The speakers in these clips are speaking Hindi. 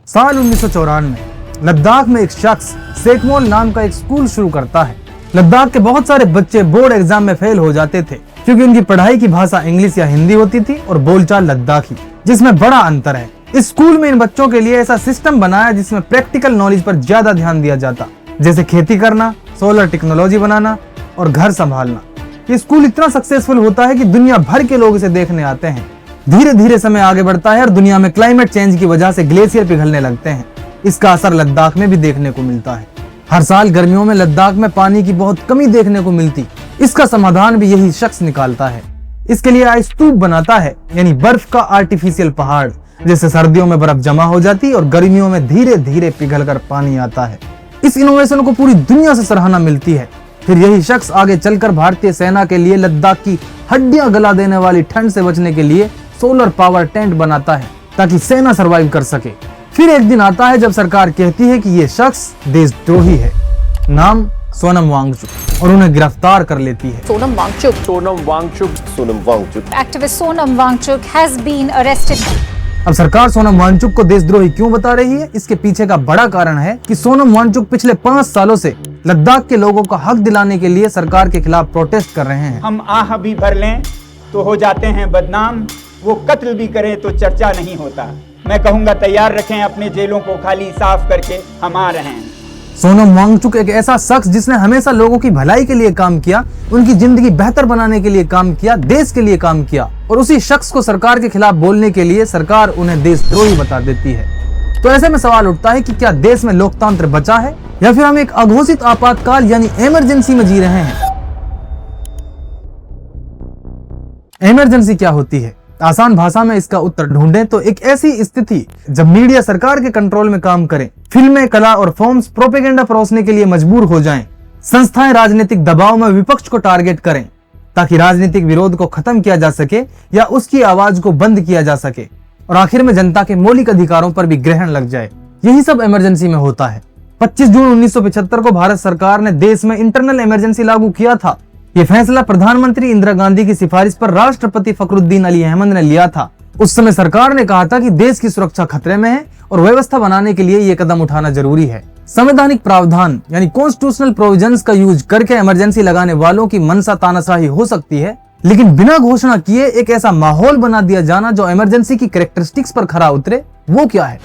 साल 1994 लद्दाख में एक शख्स सेकमोल नाम का एक स्कूल शुरू करता है। लद्दाख के बहुत सारे बच्चे बोर्ड एग्जाम में फेल हो जाते थे क्योंकि उनकी पढ़ाई की भाषा इंग्लिश या हिंदी होती थी और बोलचाल लद्दाखी, जिसमें बड़ा अंतर है। इस स्कूल में इन बच्चों के लिए ऐसा सिस्टम बनाया जिसमें प्रैक्टिकल नॉलेज पर ज्यादा ध्यान दिया जाता, जैसे खेती करना, सोलर टेक्नोलॉजी बनाना और घर संभालना। ये स्कूल इतना सक्सेसफुल होता है कि दुनिया भर के लोग इसे देखने आते हैं। धीरे धीरे समय आगे बढ़ता है और दुनिया में क्लाइमेट चेंज की वजह से ग्लेशियर पिघलने लगते हैं। इसका असर लद्दाख में भी देखने को मिलता है। हर साल गर्मियों में लद्दाख में पानी की बहुत कमी देखने को मिलती। इसका समाधान भी यही शख्स निकालता है। इसके लिए आइस ट्यूब बनाता है, यानी बर्फ का आर्टिफिशियल पहाड़, जिससे सर्दियों में बर्फ जमा हो जाती और गर्मियों में धीरे धीरे पिघलकर पानी आता है। इस इनोवेशन को पूरी दुनिया से सराहना मिलती है। फिर यही शख्स आगे चलकर भारतीय सेना के लिए लद्दाख की हड्डियां गला देने वाली ठंड से बचने के लिए सोलर पावर टेंट बनाता है ताकि सेना सरवाइव कर सके। फिर एक दिन आता है जब सरकार कहती है कि ये शख्स देशद्रोही है, नाम सोनम वांगचुक, और उन्हें गिरफ्तार कर लेती है। Sonam Wangchuk. Activist Sonam Wangchuk has been arrested. अब सरकार सोनम वांगचुक को देशद्रोही क्यों बता रही है? इसके पीछे का बड़ा कारण है कि सोनम वांगचुक पिछले 5 सालों से लद्दाख के लोगों का हक दिलाने के लिए सरकार के खिलाफ प्रोटेस्ट कर रहे हैं। हम आह भी भर लें तो हो जाते हैं बदनाम, वो कत्ल भी करें तो चर्चा नहीं होता। मैं कहूँगा तैयार रखें अपने जेलों को खाली, साफ करके हम आ रहे हैं। सोनम वांगचुक एक ऐसा शख्स जिसने हमेशा लोगों की भलाई के लिए काम किया, उनकी जिंदगी बेहतर बनाने के लिए काम किया, देश के लिए काम किया, और उसी शख्स को सरकार के खिलाफ बोलने के लिए सरकार उन्हें देशद्रोही बता देती है। तो ऐसे में सवाल उठता है कि क्या देश में लोकतंत्र बचा है या फिर हम एक अघोषित आपातकाल यानी इमरजेंसी में जी रहे हैं? इमरजेंसी क्या होती है? आसान भाषा में इसका उत्तर ढूंढें तो एक ऐसी स्थिति जब मीडिया सरकार के कंट्रोल में काम करे, फिल्में, कला और फॉर्म्स प्रोपेगेंडा परोसने के लिए मजबूर हो जाएं, संस्थाएं राजनीतिक दबाव में विपक्ष को टारगेट करें ताकि राजनीतिक विरोध को खत्म किया जा सके या उसकी आवाज को बंद किया जा सके, और आखिर में जनता के मौलिक अधिकारों पर भी ग्रहण लग जाए। यही सब इमरजेंसी में होता है। 25 जून 1975 को भारत सरकार ने देश में इंटरनल इमरजेंसी लागू किया था। ये फैसला प्रधानमंत्री इंदिरा गांधी की सिफारिश पर राष्ट्रपति फखरुद्दीन अली अहमद ने लिया था। उस समय सरकार ने कहा था कि देश की सुरक्षा खतरे में है और व्यवस्था बनाने के लिए ये कदम उठाना जरूरी है। संवैधानिक प्रावधान यानी कॉन्स्टिट्यूशनल प्रोविजंस का यूज करके इमरजेंसी लगाने वालों की मनसा तानाशाही हो सकती है, लेकिन बिना घोषणा किए एक ऐसा माहौल बना दिया जाना जो इमरजेंसी की कैरेक्टरिस्टिक्स पर खरा उतरे, वो क्या है?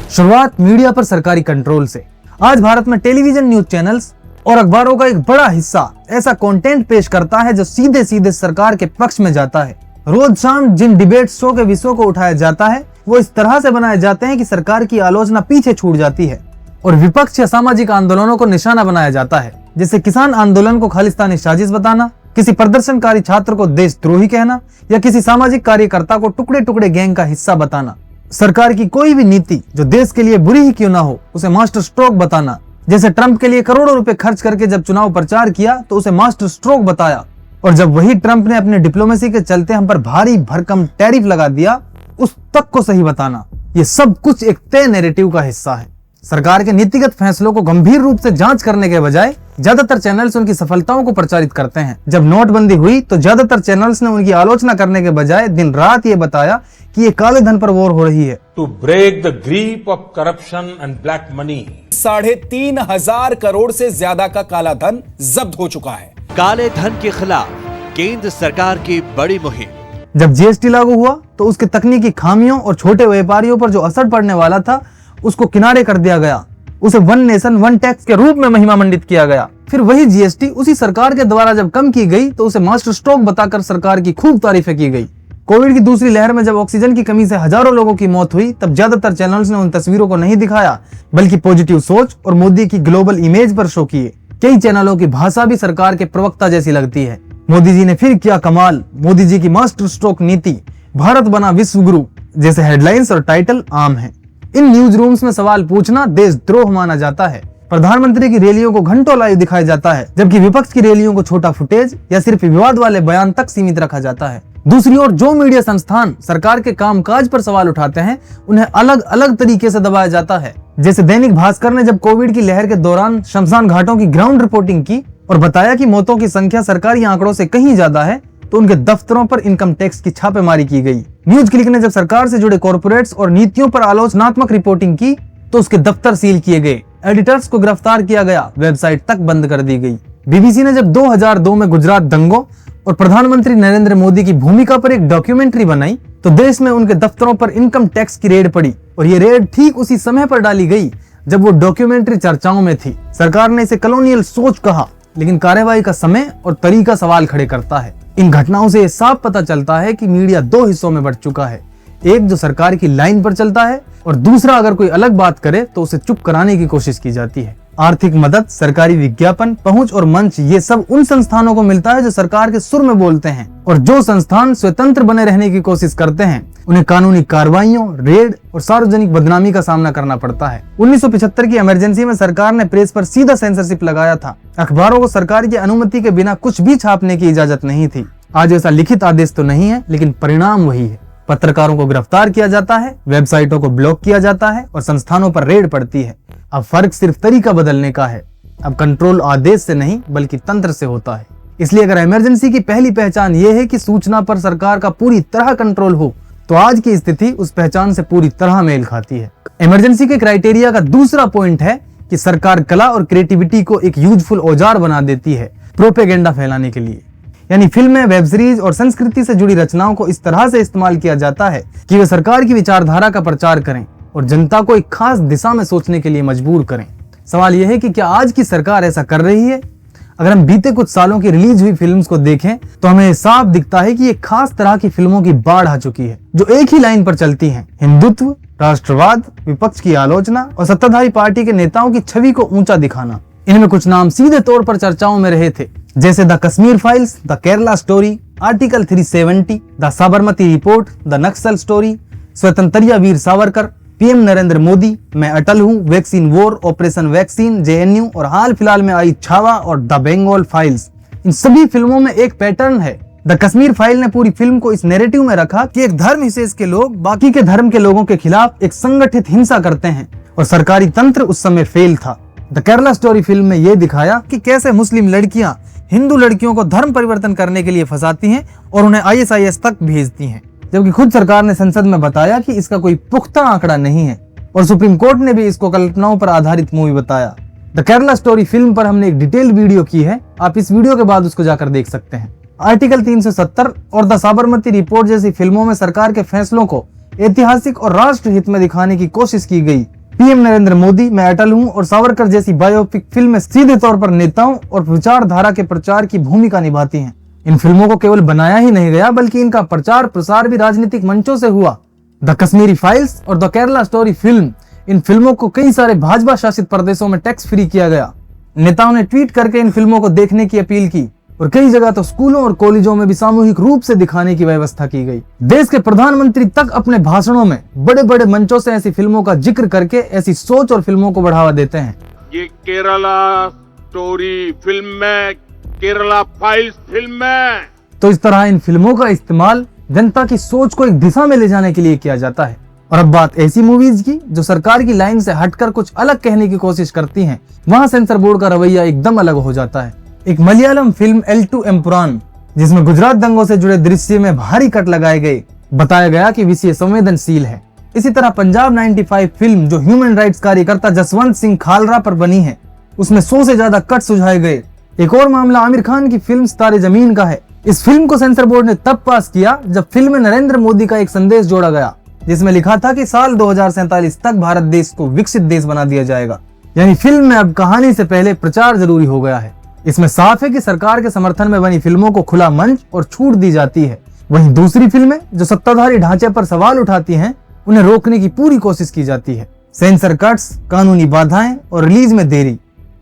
शुरुआत मीडिया पर सरकारी कंट्रोल से। आज भारत में टेलीविजन, न्यूज चैनल्स और अखबारों का एक बड़ा हिस्सा ऐसा कंटेंट पेश करता है जो सीधे सीधे सरकार के पक्ष में जाता है। रोज शाम जिन डिबेट शो के विषयों को उठाया जाता है वो इस तरह से बनाए जाते हैं कि सरकार की आलोचना पीछे छूट जाती है और विपक्ष या सामाजिक आंदोलनों को निशाना बनाया जाता है, जैसे किसान आंदोलन को खालिस्तानी साजिश बताना, किसी प्रदर्शनकारी छात्र को देशद्रोही कहना या किसी सामाजिक कार्यकर्ता को टुकड़े टुकड़े गैंग का हिस्सा बताना। सरकार की कोई भी नीति जो देश के लिए बुरी ही क्यों ना हो उसे मास्टर स्ट्रोक बताना, जैसे ट्रंप के लिए करोड़ों रुपए खर्च करके जब चुनाव प्रचार किया तो उसे मास्टर स्ट्रोक बताया, और जब वही ट्रंप ने अपने डिप्लोमेसी के चलते हम पर भारी भरकम टैरिफ लगा दिया उस तक को सही बताना। ये सब कुछ एक तय नैरेटिव का हिस्सा है। सरकार के नीतिगत फैसलों को गंभीर रूप से जांच करने के बजाय ज्यादातर चैनल्स उनकी सफलताओं को प्रचारित करते हैं। जब नोटबंदी हुई तो ज्यादातर चैनल्स ने उनकी आलोचना करने के बजाय दिन रात ये बताया कि ये काले धन पर वॉर हो रही है। To break the grip of corruption and black money. 3,500 crore से ज्यादा का काला धन जब्त हो चुका है। काले धन के खिलाफ केंद्र सरकार की बड़ी मुहिम। जब जीएसटी लागू हुआ तो उसके तकनीकी खामियों और छोटे व्यापारियों पर जो असर पड़ने वाला था उसको किनारे कर दिया गया। उसे वन नेशन वन टैक्स के रूप में महिमा मंडित किया गया। फिर वही जीएसटी उसी सरकार के द्वारा जब कम की गई तो उसे मास्टर स्ट्रोक बताकर सरकार की खूब तारीफें की गई। कोविड की दूसरी लहर में जब ऑक्सीजन की कमी से हजारों लोगों की मौत हुई तब ज्यादातर चैनल्स ने उन तस्वीरों को नहीं दिखाया बल्कि पॉजिटिव सोच और मोदी की ग्लोबल इमेज पर शो किए। कई चैनलों की भाषा भी सरकार के प्रवक्ता जैसी लगती है। मोदी जी ने फिर किया कमाल, मोदी जी की मास्टर स्ट्रोक नीति, भारत बना विश्व गुरु जैसे हेडलाइंस और टाइटल आम हैं। इन न्यूज रूम्स में सवाल पूछना देशद्रोह माना जाता है। प्रधानमंत्री की रैलियों को घंटों लाइव दिखाया जाता है जबकि विपक्ष की रैलियों को छोटा फुटेज या सिर्फ विवाद वाले बयान तक सीमित रखा जाता है। दूसरी ओर जो मीडिया संस्थान सरकार के कामकाज पर सवाल उठाते हैं उन्हें अलग अलग तरीके से दबाया जाता है। जैसे दैनिक भास्कर ने जब कोविड की लहर के दौरान शमशान घाटों की ग्राउंड रिपोर्टिंग की और बताया कि मौतों की संख्या सरकारी आंकड़ों से कहीं ज्यादा है तो उनके दफ्तरों पर इनकम टैक्स की छापेमारी की गई। न्यूज क्लिक ने जब सरकार से जुड़े कॉर्पोरेट्स और नीतियों पर आलोचनात्मक रिपोर्टिंग की तो उसके दफ्तर सील किए गए, एडिटर्स को गिरफ्तार किया गया, वेबसाइट तक बंद कर दी गई। बीबीसी ने जब 2002 में गुजरात दंगों और प्रधानमंत्री नरेंद्र मोदी की भूमिका पर एक डॉक्यूमेंट्री बनाई तो देश में उनके दफ्तरों पर इनकम टैक्स की रेड पड़ी और ये रेड ठीक उसी समय पर डाली गई जब वो डॉक्यूमेंट्री चर्चाओं में थी। सरकार ने इसे कॉलोनियल सोच कहा, लेकिन कार्यवाही का समय और तरीका सवाल खड़े करता है। इन घटनाओं से ये साफ पता चलता है कि मीडिया दो हिस्सों में बंट चुका है, एक जो सरकार की लाइन पर चलता है और दूसरा अगर कोई अलग बात करे तो उसे चुप कराने की कोशिश की जाती है। आर्थिक मदद, सरकारी विज्ञापन, पहुंच और मंच ये सब उन संस्थानों को मिलता है जो सरकार के सुर में बोलते हैं और जो संस्थान स्वतंत्र बने रहने की कोशिश करते हैं उन्हें कानूनी कार्रवाइयों, रेड और सार्वजनिक बदनामी का सामना करना पड़ता है। 1975 की इमरजेंसी में सरकार ने प्रेस पर सीधा सेंसरशिप लगाया था। अखबारों को सरकार की अनुमति के बिना कुछ भी छापने की इजाजत नहीं थी। आज ऐसा लिखित आदेश तो नहीं है, लेकिन परिणाम वही है। पत्रकारों को गिरफ्तार किया जाता है, वेबसाइटों को ब्लॉक किया जाता है और संस्थानों पर रेड पड़ती है। अब फर्क सिर्फ तरीका बदलने का है। अब कंट्रोल आदेश से नहीं बल्कि तंत्र से होता है। इसलिए अगर इमरजेंसी की पहली पहचान ये है कि सूचना पर सरकार का पूरी तरह कंट्रोल हो, तो आज की स्थिति उस पहचान से पूरी तरह मेल खाती है। इमरजेंसी के क्राइटेरिया का दूसरा पॉइंट है कि सरकार कला और क्रिएटिविटी को एक यूजफुल औजार बना देती है प्रोपेगेंडा फैलाने के लिए। यानी फिल्में, वेब सीरीज और संस्कृति से जुड़ी रचनाओं को इस तरह से इस्तेमाल किया जाता है कि वे सरकार की विचारधारा का प्रचार करें और जनता को एक खास दिशा में सोचने के लिए मजबूर करें। सवाल यह है कि क्या आज की सरकार ऐसा कर रही है? अगर हम बीते कुछ सालों की रिलीज हुई फिल्म्स को देखें तो हमें साफ दिखता है कि एक खास तरह की फिल्मों की बाढ़ आ चुकी है जो एक ही लाइन पर चलती हैं। हिंदुत्व, राष्ट्रवाद, विपक्ष की आलोचना और सत्ताधारी पार्टी के नेताओं की छवि को ऊंचा दिखाना। इनमें कुछ नाम सीधे तौर पर चर्चाओं में रहे थे, जैसे the Kashmir files, the Kerala story, article 370, the Sabarmati report, the Naxal story, स्वतंत्रता वीर सावरकर, पीएम नरेंद्र मोदी, मैं अटल हूँ, vaccine war, operation vaccine, JNU और हाल फिलहाल में आई छावा और द बंगाल फाइल्स। इन सभी फिल्मों में एक पैटर्न है। द कश्मीर फाइल ने पूरी फिल्म को इस नैरेटिव में रखा कि एक धर्म विशेष के लोग बाकी के धर्म के लोगों के खिलाफ एक संगठित हिंसा करते हैं और सरकारी तंत्र उस समय फेल था। द केरला स्टोरी फिल्म में यह दिखाया कि कैसे मुस्लिम लड़कियां हिंदू लड़कियों को धर्म परिवर्तन करने के लिए फंसाती हैं और उन्हें ISIS तक भेजती हैं, जबकि खुद सरकार ने संसद में बताया कि इसका कोई पुख्ता आंकड़ा नहीं है और सुप्रीम कोर्ट ने भी इसको कल्पनाओं पर आधारित मूवी बताया। द केरला स्टोरी फिल्म पर हमने एक डिटेल्ड वीडियो की है, आप इस वीडियो के बाद उसको जाकर देख सकते हैं। आर्टिकल 370 और द साबरमती रिपोर्ट जैसी फिल्मों में सरकार के फैसलों को ऐतिहासिक और राष्ट्र हित में दिखाने की कोशिश की गई। पीएम नरेंद्र मोदी, मैं अटल हूँ और सावरकर जैसी बायोपिक फिल्में सीधे तौर पर नेताओं और विचारधारा के प्रचार की भूमिका निभाती हैं। इन फिल्मों को केवल बनाया ही नहीं गया बल्कि इनका प्रचार प्रसार भी राजनीतिक मंचों से हुआ। द कश्मीरी फाइल्स और द केरला स्टोरी फिल्म, इन फिल्मों को कई सारे भाजपा शासित प्रदेशों में टैक्स फ्री किया गया। नेताओं ने ट्वीट करके इन फिल्मों को देखने की अपील की और कई जगह तो स्कूलों और कॉलेजों में भी सामूहिक रूप से दिखाने की व्यवस्था की गई। देश के प्रधानमंत्री तक अपने भाषणों में बड़े बड़े मंचों से ऐसी फिल्मों का जिक्र करके ऐसी सोच और फिल्मों को बढ़ावा देते हैं। ये केरला स्टोरी फिल्म में, केरला फाइल्स फिल्म में। तो इस तरह इन फिल्मों का इस्तेमाल जनता की सोच को एक दिशा में ले जाने के लिए किया जाता है। और अब बात ऐसी मूवीज की जो सरकार की लाइन से हटकर कुछ अलग कहने की कोशिश करती हैं, वहां सेंसर बोर्ड का रवैया एकदम अलग हो जाता है। एक मलयालम फिल्म एल2 एम्पुरान, जिसमें गुजरात दंगों से जुड़े दृश्य में भारी कट लगाए गए, बताया गया कि विषय संवेदनशील है। इसी तरह पंजाब 95 फिल्म जो ह्यूमन राइट्स कार्यकर्ता जसवंत सिंह खालरा पर बनी है, उसमें 100 से ज्यादा कट सुझाए गए। एक और मामला आमिर खान की फिल्म सितारे जमीन का है। इस फिल्म को सेंसर बोर्ड ने तब पास किया जब फिल्म में नरेंद्र मोदी का एक संदेश जोड़ा गया, जिसमें लिखा था कि साल 2047 तक भारत देश को विकसित देश बना दिया जाएगा। यानी फिल्म में अब कहानी से पहले प्रचार जरूरी हो गया है। इसमें साफ है कि सरकार के समर्थन में बनी फिल्मों को खुला मंच और छूट दी जाती है। वहीं दूसरी फिल्में जो सत्ताधारी ढांचे पर सवाल उठाती हैं, उन्हें रोकने की पूरी कोशिश की जाती है। सेंसर कट्स, कानूनी बाधाएं और रिलीज में देरी,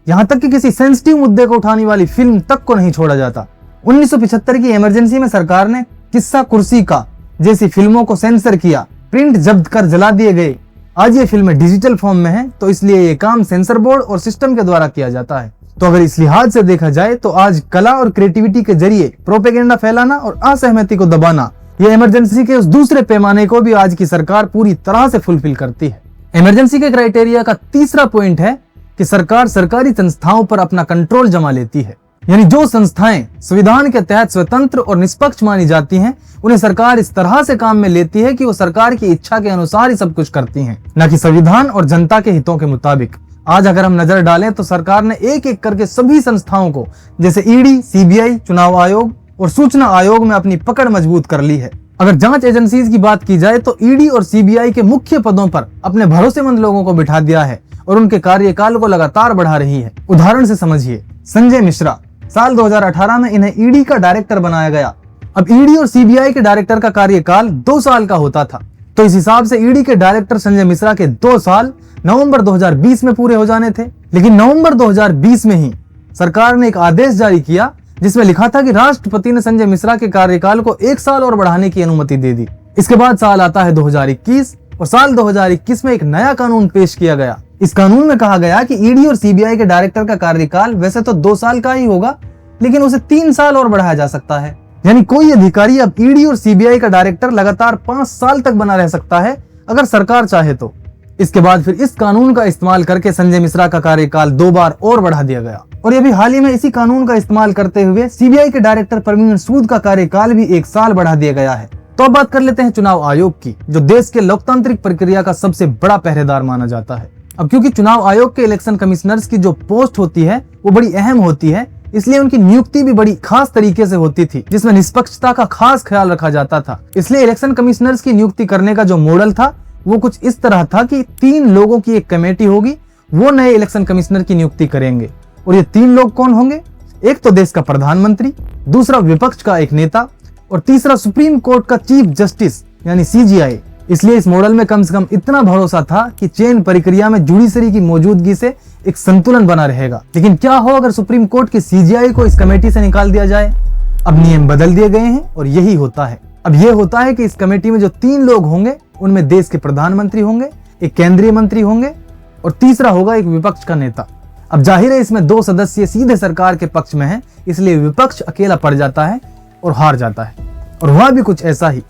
यहाँ तक कि किसी सेंसिटिव मुद्दे को उठाने वाली फिल्म तक को नहीं छोड़ा जाता। 1975 की इमरजेंसी में सरकार ने किस्सा कुर्सी का जैसी फिल्मों को सेंसर किया, प्रिंट जब्त कर जला दिए गए। आज ये फिल्में डिजिटल फॉर्म में हैं, तो इसलिए ये काम सेंसर बोर्ड और सिस्टम के द्वारा किया जाता है। तो अगर इस लिहाज से देखा जाए तो आज कला और क्रिएटिविटी के जरिए प्रोपेगेंडा फैलाना और असहमति को दबाना, यह इमरजेंसी के उस दूसरे पैमाने को भी आज की सरकार पूरी तरह से फुलफिल करती है। इमरजेंसी के क्राइटेरिया का तीसरा पॉइंट है कि सरकार सरकारी संस्थाओं पर अपना कंट्रोल जमा लेती है। यानी जो संस्थाएं संविधान के तहत स्वतंत्र और निष्पक्ष मानी जाती हैं, उन्हें सरकार इस तरह से काम में लेती है कि वो सरकार की इच्छा के अनुसार ही सब कुछ करती हैं, न कि संविधान और जनता के हितों के मुताबिक। आज अगर हम नजर डालें तो सरकार ने एक एक करके सभी संस्थाओं को, जैसे ईडी, सीबीआई, चुनाव आयोग और सूचना आयोग में अपनी पकड़ मजबूत कर ली है। अगर जांच एजेंसीज की बात की जाए तो ईडी और सीबीआई के मुख्य पदों पर अपने भरोसेमंद लोगों को बिठा दिया है और उनके कार्यकाल को लगातार बढ़ा रही है। उदाहरण से समझिए, संजय मिश्रा, साल 2018 में इन्हें ईडी का डायरेक्टर बनाया गया। अब ईडी और सीबीआई के डायरेक्टर का कार्यकाल 2 साल का होता था, तो इस हिसाब से ईडी के डायरेक्टर संजय मिश्रा के 2 साल नवंबर 2020 में पूरे हो जाने थे। लेकिन नवंबर 2020 में ही सरकार ने एक आदेश जारी किया जिसमें लिखा था कि राष्ट्रपति ने संजय मिश्रा के कार्यकाल को 1 साल और बढ़ाने की अनुमति दे दी। इसके बाद साल आता है 2021 और साल 2021 में एक नया कानून पेश किया गया। इस कानून में कहा गया कि ईडी और सीबीआई के डायरेक्टर का कार्यकाल वैसे तो 2 साल का ही होगा, लेकिन उसे 3 साल और बढ़ाया जा सकता है। यानी कोई अधिकारी अब ईडी और सीबीआई का डायरेक्टर लगातार 5 साल तक बना रह सकता है अगर सरकार चाहे तो। इसके बाद फिर इस कानून का इस्तेमाल करके संजय मिश्रा का कार्यकाल 2 बार और बढ़ा दिया गया। और ये भी हाल ही में इसी कानून का इस्तेमाल करते हुए सीबीआई के डायरेक्टर परवीन सूद का कार्यकाल भी 1 साल बढ़ा दिया गया है। तो अब बात कर लेते हैं चुनाव आयोग की, जो देश के लोकतांत्रिक प्रक्रिया का सबसे बड़ा पहरेदार माना जाता है। अब क्योंकि चुनाव आयोग के इलेक्शन कमिश्नर्स की जो पोस्ट होती है वो बड़ी अहम होती है, इसलिए उनकी नियुक्ति भी बड़ी खास तरीके से होती थी, जिसमें निष्पक्षता का खास ख्याल रखा जाता था। इसलिए इलेक्शन कमिश्नर्स की नियुक्ति करने का जो मॉडल था वो कुछ इस तरह था कि 3 लोगों की एक कमेटी होगी, वो नए इलेक्शन कमिश्नर की नियुक्ति करेंगे। और ये 3 लोग कौन होंगे? एक तो देश का प्रधानमंत्री, दूसरा विपक्ष का एक नेता और तीसरा सुप्रीम कोर्ट का चीफ जस्टिस यानी सीजीआई। इसलिए इस मॉडल में कम से कम इतना भरोसा था कि चयन प्रक्रिया में जुडिशरी की मौजूदगी से एक संतुलन बना रहेगा। लेकिन क्या हो अगर सुप्रीम कोर्ट के सीजीआई को इस कमेटी से निकाल दिया जाए? अब नियम बदल दिए गए हैं और यही होता है। अब यह होता है कि इस कमेटी में जो 3 लोग होंगे उनमें देश के प्रधानमंत्री होंगे, एक केंद्रीय मंत्री होंगे और तीसरा होगा एक विपक्ष का नेता। अब जाहिर है इसमें 2 सदस्य सीधे सरकार के पक्ष में हैं, इसलिए विपक्ष अकेला पड़ जाता है और हार जाता है। और हुआ भी कुछ ऐसा ही।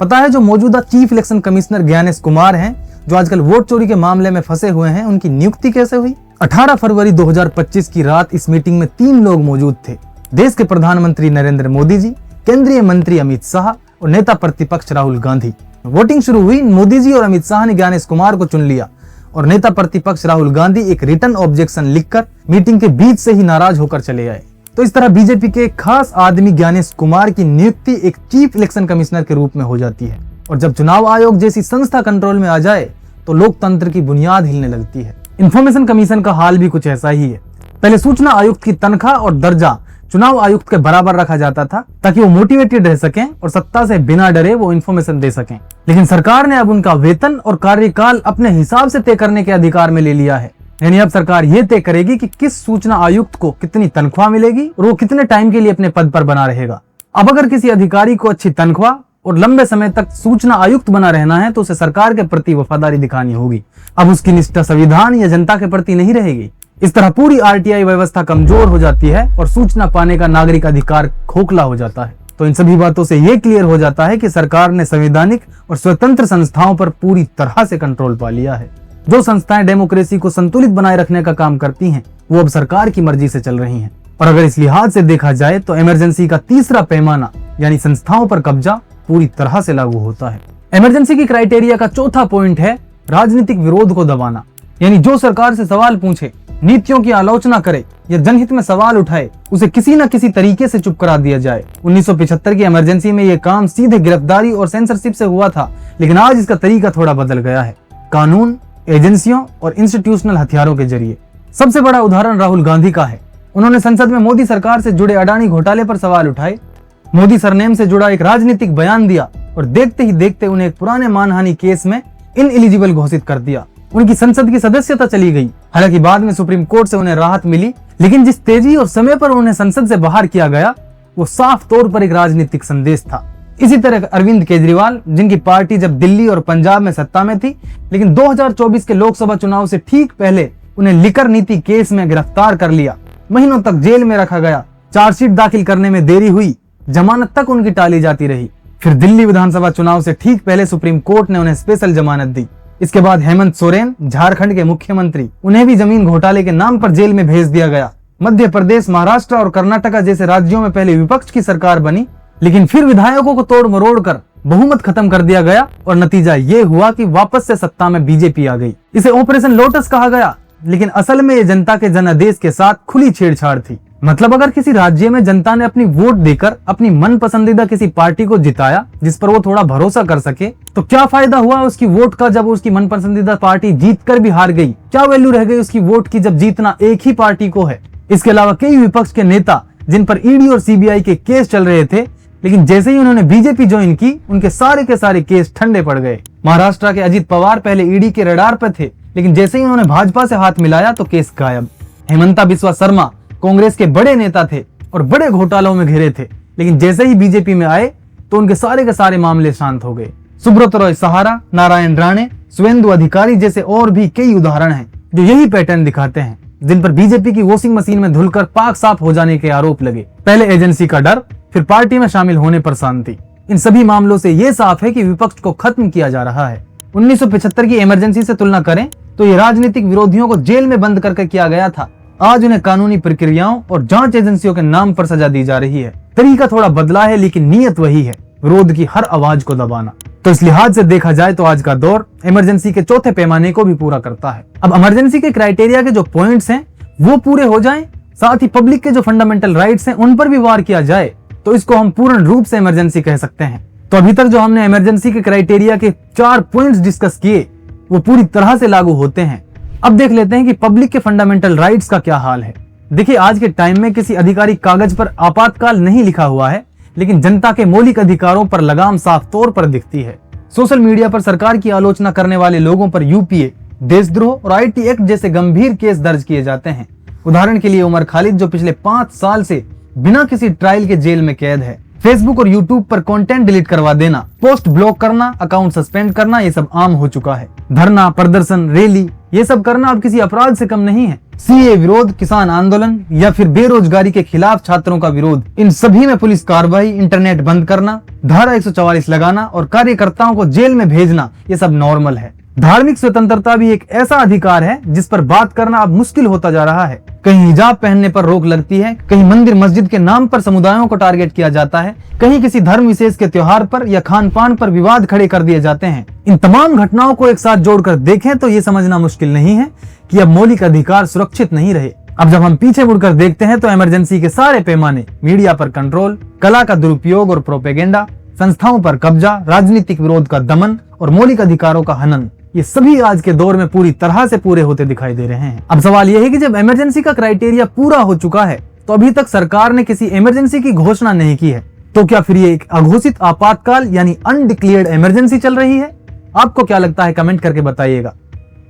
पता है जो मौजूदा chief election commissioner Gyanesh Kumar हैं, जो आजकल वोट चोरी के मामले में फंसे हुए हैं, उनकी नियुक्ति कैसे हुई? 18 फरवरी 2025 की रात इस मीटिंग में 3 लोग मौजूद थे। देश के प्रधानमंत्री नरेंद्र मोदी जी, केंद्रीय मंत्री अमित शाह और नेता प्रतिपक्ष राहुल गांधी। वोटिंग शुरू हुई, मोदी जी और अमित शाह ने ज्ञानेश कुमार को चुन लिया और नेता प्रतिपक्ष राहुल गांधी एक रिटर्न ऑब्जेक्शन लिखकर मीटिंग के बीच से ही नाराज होकर चले आए। तो इस तरह बीजेपी के खास आदमी ज्ञानेश कुमार की नियुक्ति एक चीफ इलेक्शन कमिश्नर के रूप में हो जाती है। और जब चुनाव आयोग जैसी संस्था कंट्रोल में आ जाए तो लोकतंत्र की बुनियाद हिलने लगती है। इंफॉर्मेशन कमीशन का हाल भी कुछ ऐसा ही है। पहले सूचना आयुक्त की तनख्वाह और दर्जा चुनाव आयुक्त के बराबर रखा जाता था ताकि वो मोटिवेटेड रह सकें और सत्ता से बिना डरे वो इन्फॉर्मेशन दे सकें। लेकिन सरकार ने अब उनका वेतन और कार्यकाल अपने हिसाब से तय करने के अधिकार में ले लिया है। यानी अब सरकार ये तय करेगी कि किस सूचना आयुक्त को कितनी तनख्वाह मिलेगी और वो कितने टाइम के लिए अपने पद पर बना रहेगा। अब अगर किसी अधिकारी को अच्छी तनख्वाह और लंबे समय तक सूचना आयुक्त बना रहना है तो उसे सरकार के प्रति वफादारी दिखानी होगी। अब उसकी निष्ठा संविधान या जनता के प्रति नहीं रहेगी। इस तरह पूरी आरटीआई व्यवस्था कमजोर हो जाती है और सूचना पाने का नागरिक अधिकार खोखला हो जाता है। तो इन सभी बातों से ये क्लियर हो जाता है कि सरकार ने संवैधानिक और स्वतंत्र संस्थाओं पर पूरी तरह से कंट्रोल पा लिया है। जो संस्थाएं डेमोक्रेसी को संतुलित बनाए रखने का काम करती हैं, वो अब सरकार की मर्जी से चल रही हैं। और अगर इस लिहाज से देखा जाए तो इमरजेंसी का तीसरा पैमाना यानी संस्थाओं पर कब्जा पूरी तरह से लागू होता है। इमरजेंसी की क्राइटेरिया का चौथा पॉइंट है राजनीतिक विरोध को दबाना। यानी जो सरकार से सवाल पूछे, नीतियों की आलोचना करे या जनहित में सवाल उठाए, उसे किसी न किसी तरीके से चुप करा दिया जाए। 1975 की इमरजेंसी में यह काम सीधे गिरफ्तारी और सेंसरशिप से हुआ था, लेकिन आज इसका तरीका थोड़ा बदल गया है, कानून, एजेंसियों और इंस्टीट्यूशनल हथियारों के जरिए। सबसे बड़ा उदाहरण राहुल गांधी का है। उन्होंने संसद में मोदी सरकार से जुड़े अडानी घोटाले पर सवाल उठाए, मोदी सरनेम से जुड़ा एक राजनीतिक बयान दिया और देखते ही देखते उन्हें एक पुराने मानहानि केस में इनएलिजिबल घोषित कर दिया। उनकी संसद की सदस्यता चली गई। हालांकि बाद में सुप्रीम कोर्ट से उन्हें राहत मिली, लेकिन जिस तेजी और समय पर उन्हें संसद से बाहर किया गया वो साफ तौर पर एक राजनीतिक संदेश था। इसी तरह अरविंद केजरीवाल, जिनकी पार्टी जब दिल्ली और पंजाब में सत्ता में थी, लेकिन 2024 के लोकसभा चुनाव से ठीक पहले उन्हें लिकर नीति केस में गिरफ्तार कर लिया, महीनों तक जेल में रखा गया, चार्जशीट दाखिल करने में देरी हुई, जमानत तक उनकी टाली जाती रही। फिर दिल्ली विधानसभा चुनाव से ठीक पहले सुप्रीम कोर्ट ने उन्हें स्पेशल जमानत दी। इसके बाद हेमंत सोरेन, झारखंड के मुख्यमंत्री, उन्हें भी जमीन घोटाले के नाम पर जेल में भेज दिया गया। मध्य प्रदेश, महाराष्ट्र और कर्नाटक जैसे राज्यों में पहले विपक्ष की सरकार बनी, लेकिन फिर विधायकों को तोड़ मरोड़ कर बहुमत खत्म कर दिया गया और नतीजा ये हुआ कि वापस से सत्ता में बीजेपी आ गई। इसे ऑपरेशन लोटस कहा गया, लेकिन असल में ये जनता के जनादेश के साथ खुली छेड़छाड़ थी। मतलब अगर किसी राज्य में जनता ने अपनी वोट देकर अपनी मन पसंदीदा किसी पार्टी को जिताया जिस पर वो थोड़ा भरोसा कर सके, तो क्या फायदा हुआ उसकी वोट का जब उसकी मन पसंदीदा पार्टी जीत कर भी हार गई? क्या वैल्यू रह गई उसकी वोट की जब जीतना एक ही पार्टी को है? इसके अलावा कई विपक्ष के नेता जिन पर ईडी और सीबीआई के केस चल रहे थे, लेकिन जैसे ही उन्होंने बीजेपी ज्वाइन की उनके सारे के सारे केस ठंडे पड़ गए। महाराष्ट्र के अजित पवार पहले ईडी के रडार पर थे, लेकिन जैसे ही उन्होंने भाजपा से हाथ मिलाया तो केस गायब। हेमंता बिस्वा शर्मा कांग्रेस के बड़े नेता थे और बड़े घोटालों में घिरे थे, लेकिन जैसे ही बीजेपी में आए तो उनके सारे के सारे मामले शांत हो गए। सुब्रत रॉय सहारा, नारायण राणे, शुवेंदु अधिकारी जैसे और भी कई उदाहरण हैं जो यही पैटर्न दिखाते हैं, जिन पर बीजेपी की वॉशिंग मशीन में धुलकर पाक साफ हो जाने के आरोप लगे। पहले एजेंसी का डर, फिर पार्टी में शामिल होने पर शांति। इन सभी मामलों से ये साफ है कि विपक्ष को खत्म किया जा रहा है। 1975 की इमरजेंसी से तुलना करें तो ये राजनीतिक विरोधियों को जेल में बंद करके किया गया था। आज उन्हें कानूनी प्रक्रियाओं और जांच एजेंसियों के नाम पर सजा दी जा रही है। तरीका थोड़ा बदला है, लेकिन नीयत वही है, विरोध की हर आवाज को दबाना। तो इस लिहाज से देखा जाए तो आज का दौर इमरजेंसी के चौथे पैमाने को भी पूरा करता है। अब इमरजेंसी के क्राइटेरिया के जो पॉइंट्स हैं वो पूरे हो जाएं, साथ ही पब्लिक के जो फंडामेंटल राइट्स हैं उन पर भी वार किया जाए, तो इसको हम पूर्ण रूप से इमरजेंसी कह सकते हैं। तो अभी तक जो हमने इमरजेंसी के क्राइटेरिया के 4 पॉइंट्स डिस्कस किए वो पूरी तरह से लागू होते हैं। अब देख लेते हैं कि पब्लिक के फंडामेंटल राइट्स का क्या हाल है। देखिए, आज के टाइम में किसी आधिकारिक कागज पर आपातकाल नहीं लिखा हुआ है, लेकिन जनता के मौलिक अधिकारों पर लगाम साफ तौर पर दिखती है। सोशल मीडिया पर सरकार की आलोचना करने वाले लोगों पर यूपीए, देशद्रोह और आईटी एक्ट जैसे गंभीर केस दर्ज किए जाते हैं। उदाहरण के लिए उमर खालिद जो पिछले 5 साल से बिना किसी ट्रायल के जेल में कैद है। फेसबुक और यूट्यूब पर कंटेंट डिलीट करवा देना, पोस्ट ब्लॉक करना, अकाउंट सस्पेंड करना, ये सब आम हो चुका है। धरना, प्रदर्शन, रैली ये सब करना अब किसी अपराध से कम नहीं है। सीए विरोध, किसान आंदोलन या फिर बेरोजगारी के खिलाफ छात्रों का विरोध, इन सभी में पुलिस कार्रवाई, इंटरनेट बंद करना, धारा 144 लगाना और कार्यकर्ताओं को जेल में भेजना, ये सब नॉर्मल है। धार्मिक स्वतंत्रता भी एक ऐसा अधिकार है जिस पर बात करना अब मुश्किल होता जा रहा है। कहीं हिजाब पहनने पर रोक लगती है, कहीं मंदिर मस्जिद के नाम पर समुदायों को टारगेट किया जाता है, कहीं किसी धर्म विशेष के त्योहार पर या खान पान पर विवाद खड़े कर दिए जाते हैं। इन तमाम घटनाओं को एक साथ जोड़कर देखें तो ये समझना मुश्किल नहीं है कि अब मौलिक अधिकार सुरक्षित नहीं रहे। अब जब हम पीछे मुड़कर देखते हैं तो इमरजेंसी के सारे पैमाने, मीडिया पर कंट्रोल, कला का दुरुपयोग और प्रोपेगेंडा, संस्थाओं पर कब्जा, राजनीतिक विरोध का दमन और मौलिक अधिकारों का हनन, ये सभी आज के दौर में पूरी तरह से पूरे होते दिखाई दे रहे हैं। अब सवाल यह है कि जब इमरजेंसी का क्राइटेरिया पूरा हो चुका है तो अभी तक सरकार ने किसी इमरजेंसी की घोषणा नहीं की है, तो क्या फिर ये एक अघोषित आपातकाल यानी अनडिक्लेयर्ड इमरजेंसी चल रही है? आपको क्या लगता है कमेंट करके बताइएगा।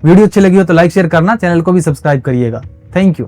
वीडियो अच्छी लगी हो तो लाइक शेयर करना, चैनल को भी सब्सक्राइब करिएगा। Thank you.